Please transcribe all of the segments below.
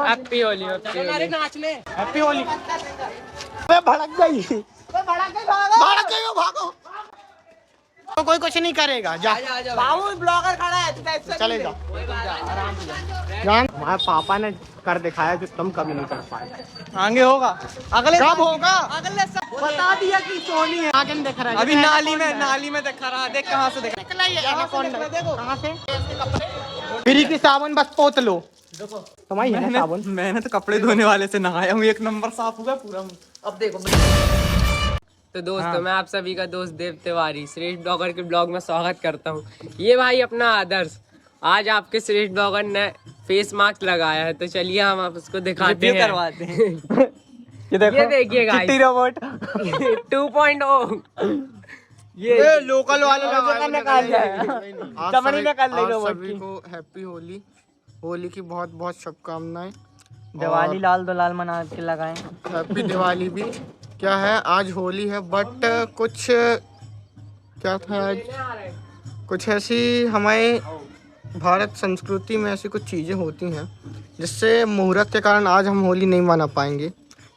Happy Holi, नाच ले। Happy Holi. भड़क गई, भागो। तो कोई कुछ नहीं करेगा, जा बाबू ब्लॉगर खड़ा है, चले जाओ जान। हमारे पापा ने कर दिखाया जो तुम कभी नहीं कर पाए। आगे होगा, अगले कब होगा? अगले सब बता दिया कि सोनी है। आगे नहीं दिख रहा है अभी नाली में दिखा रहा, देख कहाँ से दिख निकला ये देखो कहाँ से। फ्री की साबुन बस पोत लो, तुम्हारी है ना साबुन। मैंने तो कपड़े धोने वाले से नहाया हूँ, 1 नंबर साफ हुआ पूरा। अब देखो तो दोस्तों मैं आप सभी का दोस्त देव तिवारी श्रेष्ठ ब्लॉगर के ब्लॉग में स्वागत करता हूँ। ये भाई अपना आदर्श, आज आपके श्रेष्ठ ब्लॉगर ने फेस मास्क लगाया है, तो चलिए हम आप उसको दिखाते हैं, करवाते हैं। ये देखिए गाइस, चिट्टी रोबोट 2.0 ये लोकल वाले निकाल चमड़ी निकाल ले रोबोट सभी को हैप्पी होली। होली की बहुत बहुत शुभकामनाएं। दिवाली लाल दुलाल मना के लगाए। हैप्पी दिवाली भी। क्या है आज होली है, बट कुछ क्या था आज, कुछ ऐसी हमारे भारत संस्कृति में ऐसी कुछ चीज़ें होती हैं जिससे मुहूर्त के कारण आज हम होली नहीं मना पाएंगे,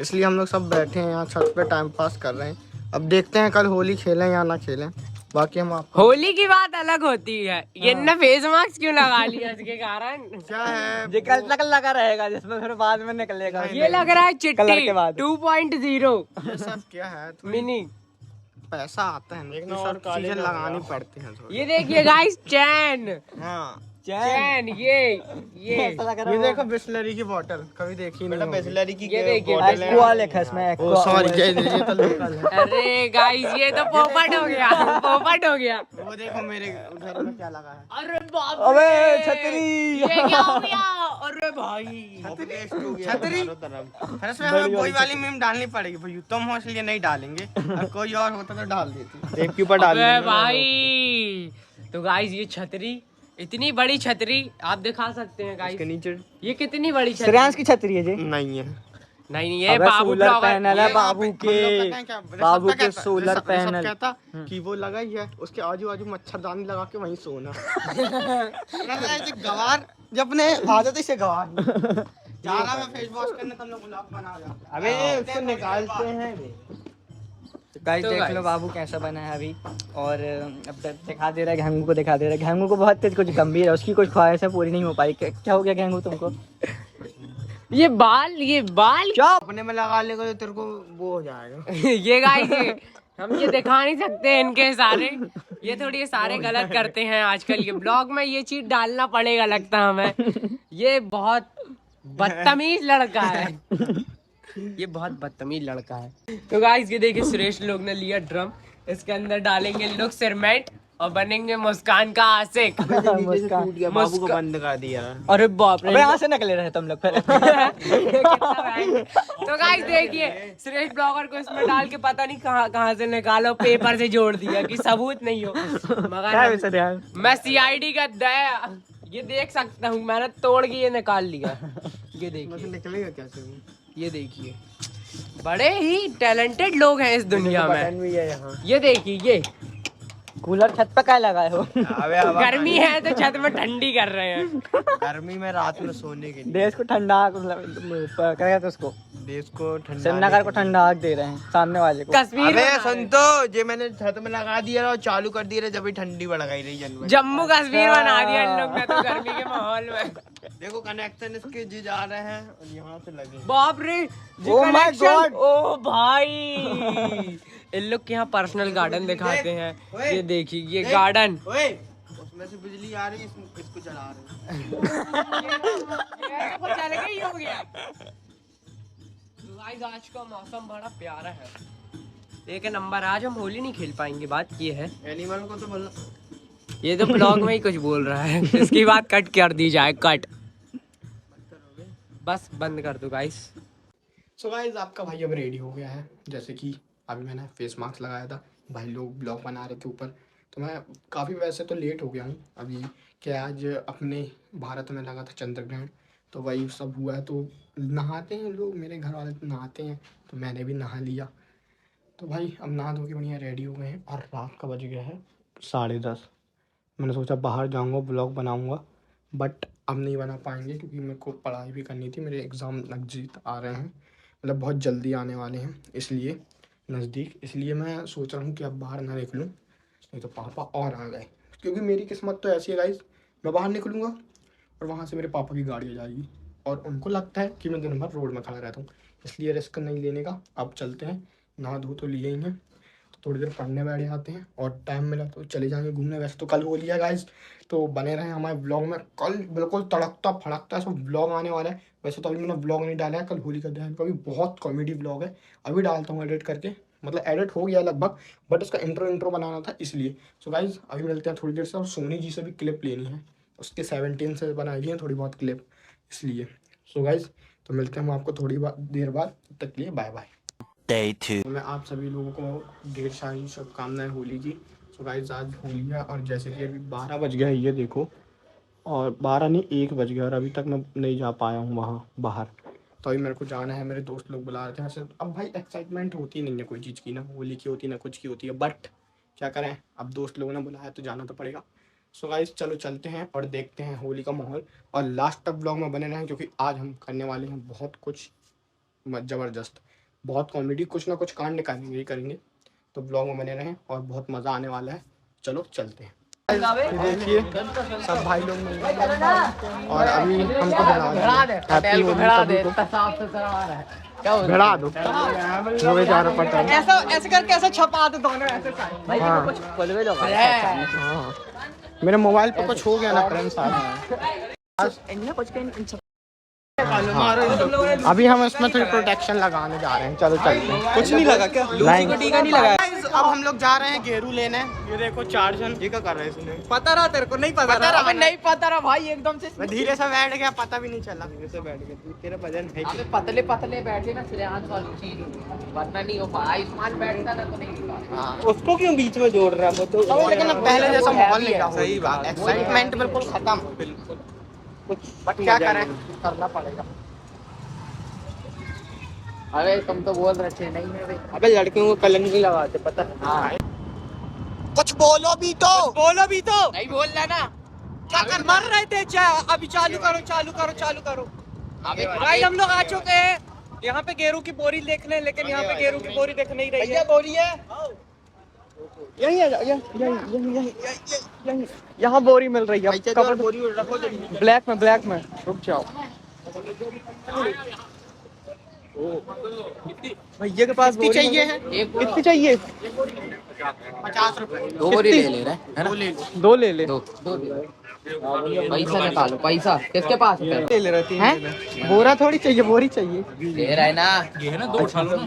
इसलिए हम लोग सब बैठे हैं यहाँ छत पे टाइम पास कर रहे हैं। अब देखते हैं कल होली खेलें या ना खेलें, बाकी हम आप होली की बात अलग होती है। ये ना फेस मास्क क्यों लगा लिया इसके कारण? क्या है ये कल तक लगा रहेगा, जिसमें फिर बाद में निकलेगा। ये लग रहा है चिट्टी के बाद। 2.0 ये सब क्या है, मिनी। पैसा आता है ना, तो सब चीजें लगानी पड़ती हैं थोड़ी। ये देखिए गाइस, चैन हाँ चैन, ये देखो बिस्लरी की बोतल कभी देखी नहीं, बिस्लरी की ये देखिए एक्वा लिखा है इसमें, एक्वा। सॉरी ये तो लोकल है। अरे गाइस ये तो पोपट हो गया, पोपट हो गया। वो देखो मेरे घर में क्या लगा है। अरे बाप रे, अबे छतरी। ये क्या हो गया? अरे भाई छतरी, फिर इसमें हमें वही वाली मीम डालनी पड़ेगी भाई, तुम हो इसलिए नहीं डालेंगे, और कोई और होता तो डाल देती। एक के ऊपर डाल अबे भाई। तो गाइस ये छतरी, इतनी बड़ी छतरी आप दिखा सकते हैं गाइस, नीचे ये कितनी बड़ी छतरी? श्रेयांश की छतरी है जी। नहीं है। नहीं ये बाबू ब्लॉगर पैनल है, बाबू के सोलर पैनल कहता कि वो लगाई है, उसके आजू बाजू मच्छरदानी लगा के वहीं सोना। गवार जब अपने आदत से गवार जा रहा मैं फेस वॉश करने, तुम लोग ब्लॉग बना रहा। अबे उसको निकालते हैं। गाइस तो देख guys, लो बाबू कैसा बना है अभी, और अब तक दिखा दे रहा है, घेंगू को दिखा दे रहा है। घेंगू को बहुत तेज कुछ गंभीर है, उसकी कुछ ख्वाहिश है पूरी नहीं हो पाई। क्या हो गया घेंगू तुमको? ये बाल क्या अपने में लगा लेगा तो तेरे को वो हो जाएगा। ये गाइस हम ये दिखा नहीं सकते इनके सारे, ये थोड़ी सारे गलत करते हैं आजकल। ये ब्लॉग में ये चीज डालना पड़ेगा लगता है हमें। ये बहुत बदतमीज लड़का है, ये बहुत बदतमीज लड़का है। तो गाइस ये देखिए सुरेश लोग ने लिया ड्रम, इसके अंदर डालेंगे लोग सिरमेंट और बनेंगे मुस्कान का आशिक। मुस्कान बाबू को बंद कर दिया। अरे बाप रे, अबे यहाँ से निकले रहे तुम लोग फिर। तो गाइस देखिए सुरेश ब्लॉगर को इसमें डाल के पता नहीं कहाँ से निकालो, पेपर से जोड़ दिया कि सबूत नहीं हो। मगर मैं CID का दया ये देख सकता हूँ, मैंने तोड़ के ये निकाल लिया। ये देखिए निकलेगा कैसे? ये देखिए बड़े ही टैलेंटेड लोग हैं इस दुनिया में। भी है यहाँ। ये देखिए ये कूलर छत पे क्या लगाए हो? अबे गर्मी है तो छत में ठंडी कर रहे हैं। गर्मी में रात में सोने के लिए देश को ठंडा क्या कहते उसको, देश को ठंडा श्रीनगर को ठंडा दे रहे हैं सामने वाले को। कश्मीर अबे बना सुन रहे तो, ये मैंने छत में लगा दिया और चालू कर दिया जब भी ठंडी बढ़ गई रही हैं। जम्मू कश्मीर बना दिया इन लोग ने तो गर्मी के माहौल में। देखो कनेक्शन इसके जी जा रहे हैं और यहाँ से लगे। बाप रे, Oh my God! ओ भाई इन लोग के यहाँ पर्सनल गार्डन दिखाते हैं। ये देखिए ये गार्डन, ओए उसमें से बिजली आ रही है, इसको चला रहे हैं। चल गई हो गया। तो गाइस आज का मौसम बड़ा प्यारा है, एक नंबर। आज हम होली नहीं खेल पाएंगे, बात ये है। एनिमल को तो बोलना, ये तो ब्लॉग में ही कुछ बोल रहा है, इसकी बात कट कर दी जाए, कट बस बंद कर दो गाइस। सो गाइस आपका भाई अब रेडी हो गया है। जैसे कि अभी मैंने फेस मास्क लगाया था, भाई लोग ब्लॉग बना रहे थे ऊपर, तो मैं काफ़ी वैसे तो लेट हो गया हूँ अभी। क्या आज अपने भारत में लगा था चंद्र ग्रहण, तो वही सब हुआ है। तो नहाते हैं लोग, मेरे घर वाले तो नहाते हैं, तो मैंने भी नहा लिया। तो भाई अब नहा धो के बढ़िया रेडी हो गए हैं, और रात का बज गया है 10:30। मैंने सोचा बाहर जाऊँगा ब्लॉग बनाऊँगा, बट अब नहीं बना पाएंगे क्योंकि मेरे को पढ़ाई भी करनी थी। मेरे एग्ज़ाम नज़दीक आ रहे हैं, मतलब बहुत जल्दी आने वाले हैं, इसलिए नज़दीक, इसलिए मैं सोच रहा हूँ कि अब बाहर ना निकलूँ, नहीं तो पापा और आ गए। क्योंकि मेरी किस्मत तो ऐसी है गाइस, मैं बाहर निकलूँगा और वहाँ से मेरे पापा की गाड़ी आ जाएगी और उनको लगता है कि मैं दिन भर रोड में खड़ा रहता हूँ, इसलिए रिस्क नहीं लेने का। अब चलते हैं, नहा धो तो लिए ही हैं, तो थोड़ी देर पढ़ने बैठ जाते हैं और टाइम मिला तो चले जाएंगे घूमने। वैसे तो कल होली है गाइस, तो बने रहे हमारे ब्लॉग में। कल बिल्कुल तड़कता फड़कता सब ब्लॉग आने वाला है। वैसे तो अभी मैंने ब्लॉग नहीं डाला है, कल होली का दहन का भी बहुत कॉमेडी ब्लॉग है, अभी डालता हूँ एडिट करके, मतलब एडिट हो गया लगभग, बट उसका इंट्रो बनाना था इसलिए। सो गाइज अभी मिलते हैं थोड़ी देर से, और सोनी जी से भी क्लिप लेनी है, उसके 17 से बनाई है थोड़ी बहुत क्लिप, इसलिए। सो गाइज तो मिलते हैं हम आपको थोड़ी देर बाद, तब तक के लिए बाय बाय। मैं आप सभी लोगों को ढेर सारी शुभकामनाएं होली की। सो गाइज आज होली है और जैसे कि अभी 12 बज गया है, ये देखो, और 12 नहीं 1 बज गया और अभी तक मैं नहीं जा पाया हूँ वहाँ बाहर। तो अभी मेरे को जाना है, मेरे दोस्त लोग बुला रहे थे। वैसे अब भाई एक्साइटमेंट होती नहीं है कोई चीज़ की, ना होली की होती है ना कुछ की होती है, बट क्या करें, अब दोस्त लोगों ने बुलाया तो जाना तो पड़ेगा। सो गाइस चलो चलते हैं और देखते हैं होली का माहौल, और लास्ट तक ब्लॉग में बने रहें क्योंकि आज हम करने वाले हैं बहुत कुछ ज़बरदस्त, बहुत कॉमेडी, कुछ ना कुछ कांड करेंगे ही करेंगे। तो ब्लॉग में बने रहें और बहुत मज़ा आने वाला है। चलो चलते हैं। देखिए सब भाई लोग मिल रहे हैं और अभी हमको भिड़ा दो जो बेचारा पता है। ऐसे करके ऐसे छपा दो दोनों ऐसे साइड। हाँ। हाँ। मेरे मोबाइल पे कुछ हो गया ना फ्रेंड साहब, अभी हम इसमें थोड़ी प्रोटेक्शन लगाने जा रहे हैं। चलो चलते हैं। कुछ नहीं लगा क्या? लूसी को टीका नहीं लगा। अब हम लोग जा रहे हैं गेरू लेने। ये देखो 4 जन, ये क्या कर रहे हैं इसमें? पता रहा तेरे को? नहीं पता रहा? अबे नहीं पता रहा भाई, एकदम से मैं धीरे से बैठ गया, पता भी नहीं चला। धीरे से बैठ गया, तेरा वजन है अबे पतले पतले बैठे ना श्रेयांश वाली चीज, वरना नहीं हो पाया। आयुष्मान बैठता ना तो नहीं। हाँ। उसको क्यों बीच में जोड़ रहा है? तो लेकिन अब पहले जैसा माहौल नहीं रहा। सही बात, एक्साइटमेंट बिल्कुल खत्म। बिल्कुल। बट क्या करें, करना पड़ेगा। अबे तुम तो बोल रहे थे नहीं है भाई। अबे लड़कियों को कलर नहीं लगाते, पता है? हाँ कुछ बोलो भी तो, बोलो भी तो। नहीं बोल रहा ना। क्या कर मर रहे थे? अभी चालू करो चालू करो चालू करो। भाई हम लोग आ चुके हैं यहाँ पे गेरू की बोरी देखने, लेकिन यहाँ पे गेरू की बोरी देख नहीं रही है। बोरी है यही है, यहाँ बोरी मिल रही है। बोरी रखो ब्लैक में रुक जाओ। भैया के पास बोरी चाहिए है। कितनी चाहिए? 50 रुपए। 2 बोरी ले ले रहे है ना? 2 ले ले। 2 पैसा निकालो। पैसा किसके पास है? ले रहे हैं? बोरा थोड़ी चाहिए, बोरी चाहिए। ले रहा है ना? ये है ना 2 उठा लो ना।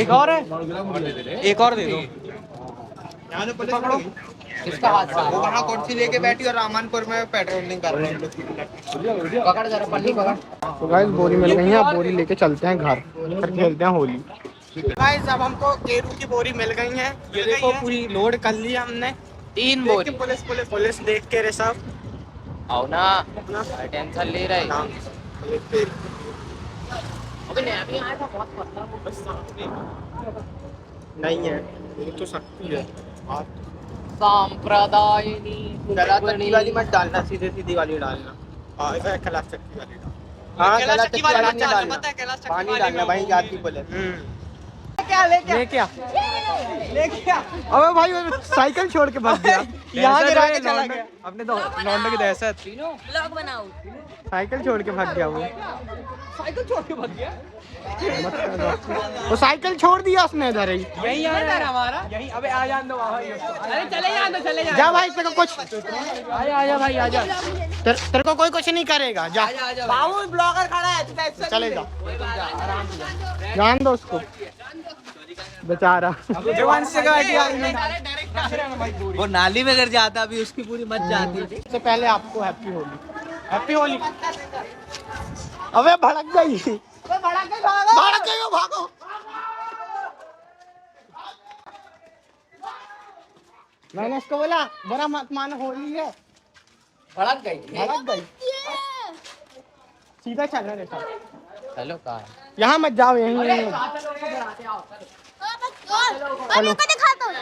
एक और है, एक और दे दो। यहाँ से पकड़ो। किसका हाथ से? वो वहाँ कुर्सी लेके बैठी और रामनपुर में पेट्रोलिंग कर रहे हैं। पकड़ जरा पन्नी पकड़। तो गाइस बोरी मिल गई है, अब बोरी लेके चलते हैं घर, फिर खेलते हैं होली। गाइस अब हमको गेरू की बोरी मिल गई है, ये देखो पूरी लोड कर ली हमने। 3 बोरी। पुलिस देख के रे सब आओ ना, टेंशन ले रहे। अबे नहीं अभी आया था बहुत पतला। नहीं है, ये तो शक्ति है। सांप्रदायिनी गलत वाली मत डालना, सीधी वाली डालना। हाँ इधर कैलाश चक्की वाली डाल। हाँ कैलाश चक्की वाली मत डालना, पता है कैलाश चक्की पानी वाली डालना भाई, जाती पुलिस। लेके आ। अबे भाई वो साइकिल छोड़ के भाग गया। यहाँ गिरा के चला गया। अपने तो लौंडे की दहशत। ब्लॉग बनाओ। साइकिल छोड़ के भाग गया वो। साइकिल छोड़ के भाग गया। वो साइकिल छोड़ दिया उसने इधर ही। यही आ रहा है हमारा, यही। अबे आ जान दो वहाँ। अरे चले जा जा भाई, तेरे को कुछ, आजा भाई आजा। तेरे को कोई कुछ नहीं करेगा, जा बाबू ब्लॉगर खड़ा है, चले जा, जान दो उसको बेचारा। वो नाली में गिर जाता, अभी उसकी पूरी मच जाती। सबसे पहले आपको हैप्पी होली। हैप्पी होली। अबे भड़क गई, भड़क गई हो, भागो। मैंने उसको बोला बुरा मत मानो, होली है। भड़क गई। भड़क गई। सीधा चल रहे सब। चलो कहाँ? यहाँ मत जाओ, यहीं और मेरे को दिखा दो। अब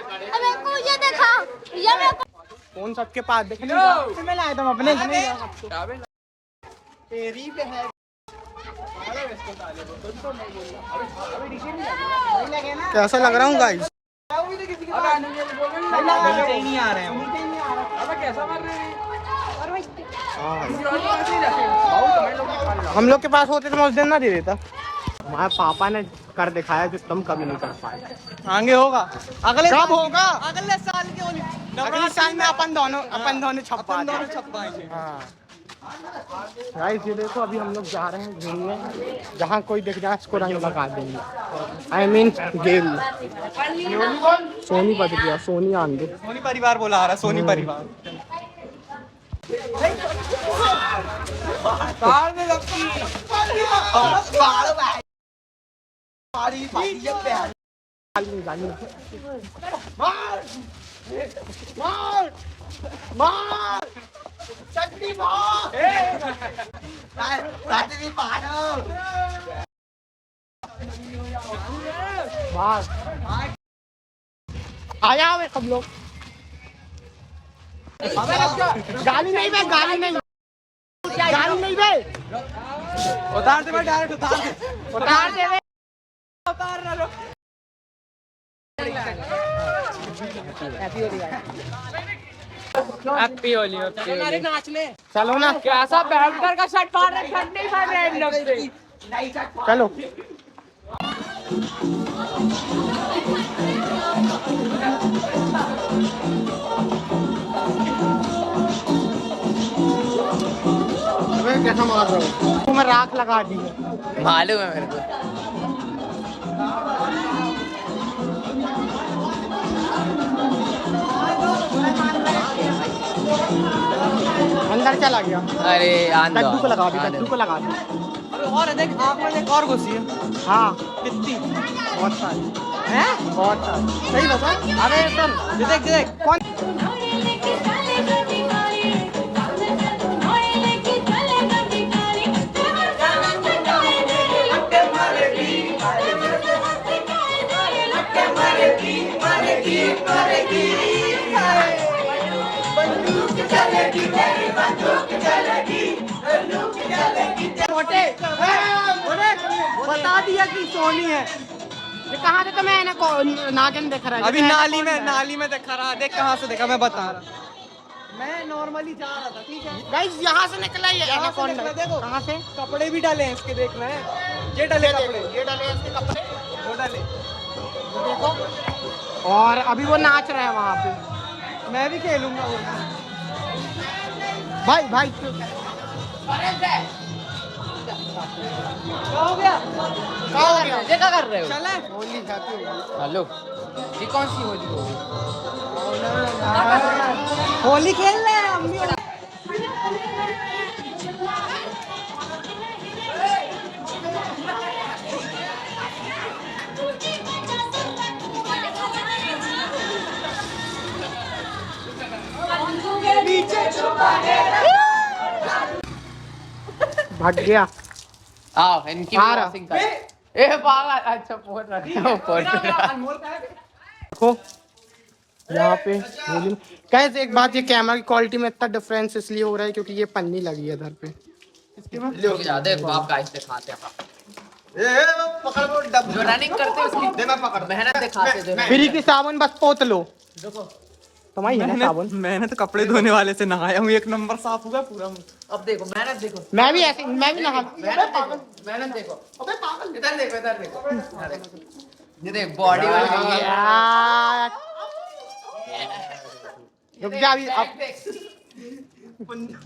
मेरे को ये दिखाओ, ये मेरे को फोन सबके पास देखने मैं लाया था अपने तेरी पे है। कैसा लग रहा हूँ गाइस? नहीं आ रहे हैं हम लोग के पास होते तो मैं उस दिन ना दे देता। हमारे पापा ने कर दिखाया जो तुम कभी नहीं कर पाए। आगे होगा अगले कब होगा? अगले साल के अगले साल में अपन दोनों छप्पा छपाएंगे। हाँ गाइस ये देखो अभी हम लोग जा रहे हैं घूमने, जहाँ कोई दिख जाए उसको रंग लगा देंगे। I mean गेल सोनी बच गया, सोनी आंदे। सोनी परिवार बोला आ रहा, सोनी परिवार। आया हुए सब लोग। गाली नहीं बे, गाली नहीं, गाली नहीं बे। उतार दे भाई, डायरेक्ट उतार दे, उतार दे बे। उतार ना लो। हैप्पी होली। अरे नाच ले। चलो ना, कैसा बैंकर का शर्ट पहन रहे, शर्ट नहीं पहन रहे इन लोग से। चलो। कैसा मार रहा हूँ? तुम्हें राख लगा दी है। मालूम है मेरे को। अंदर चला गया। अरे कद्दू को लगा दी, कद्दू को लगा दी। और देख आँख में देख और घुसी है। हाँ कितनी बहुत सारी हैं? बहुत सारी। सही बता। अरे सर ये देख, ये देख कौन बता दिया कि सोनी है। ये कहाँ से? तो मैं नागिन देख रहा है अभी नाली में देखा रहा। देख कहाँ से देखा, मैं बता रहा। मैं नॉर्मली जा रहा था, ठीक है गाइस, यहाँ से निकला ये यहाँ से एनाकोंडा। निकला, देखो कहाँ से? कपड़े भी डाले हैं इसके, देखना है। ये डाले कपड़े, ये डाले इसके कपड़े, वो डाले। देखो। और अभी वो नाच रहा है वहाँ पे। मैं भी खेलूंगा वो। भाई भाई क्या हो गया? क्या हो गया? ये क्या कर रहे हो? चले होली हैप्पी होली। हेलो, ये कौन सी होली हो गई? होली खेल रहे हैं हम भी। भाग गया। आओ इनकी आ रहा। वॉशिंग कर। ए पागल, अच्छा पोट रहा। देखो यहाँ पे होली में कैसे, एक बात, ये कैमरा की क्वालिटी में इतना डिफरेंस इसलिए हो रहा है क्योंकि ये पन्नी लगी है इधर पे। देखो आप गाइस दिखाते हैं, जो रनिंग करते हैं उसकी मेहनत दिखाते हैं। फ्री की साबुन बस पोत लो। तुम्हारी है ना साबुन? मैंने तो कपड़े धोने वाले से नहाया हूँ, 1 नंबर साफ हुआ पूरा। अब देखो मेहनत देखो, मैं भी ऐसे, मैं भी नहा। मेहनत देखो। अबे पागल, इधर देखो, इधर देखो। ये देख बॉडी वाली यार रुक जा अभी। अब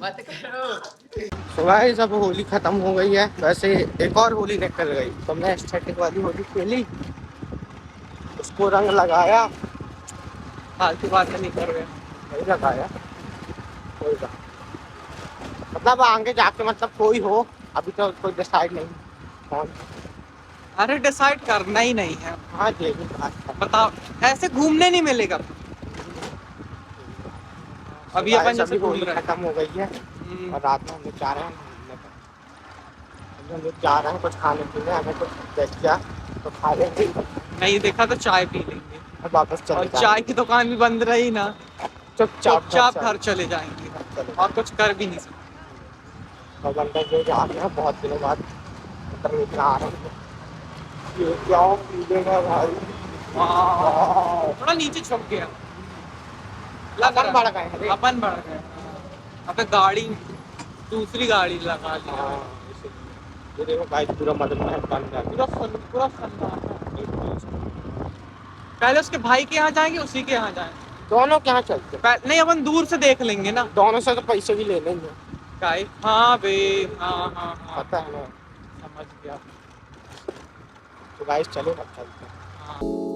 मत करो। तो गाइस अब होली खत्म हो गई है। वैसे एक और होली निकल गई, तो मैं एस्थेटिक वाली होली खेली, उसको रंग लगाया। फालतू बात नहीं कर रहे। नहीं लगाया कोई का, मतलब आगे जाके मतलब कोई हो, अभी तो कोई डिसाइड नहीं कौन। अरे डिसाइड करना ही नहीं है। हाँ लेकिन बताओ, ऐसे घूमने नहीं मिलेगा। अभी अपन जैसे घूम होली रहे हैं। खत्म हो गई है और रात में हम लोग जा रहे हैं घूमने पर। हम लोग जा रहे हैं कुछ खाने पीने, हमें कुछ देख गया तो खा लेंगे, नहीं देखा तो चाय पी लेंगे। और वापस और चले जाएंगे। चाय की दुकान भी बंद रही ना, चुपचाप घर चले जाएंगे और कुछ कर भी नहीं सकते। बंदा जो जा रहा है बहुत दिनों बाद इतना आ रहा है। ये क्या मिलेगा भाई, थोड़ा नीचे छुप गया, अपन बढ़ गए। अपन बढ़ गए। अब गाड़ी दूसरी गाड़ी लगा ली। ये देखो गाइस पूरा मतलब है बंद है। पूरा पहले उसके भाई के यहाँ जाएंगे, उसी के यहाँ जाएंगे। दोनों क्या चलते हैं? नहीं, अपन दूर से देख लेंगे ना। दोनों से तो पैसे भी ले लेंगे। गाइस हाँ बे, हाँ पता है ना, समझ गया। तो गाइस चलो अब चलते हैं। हाँ।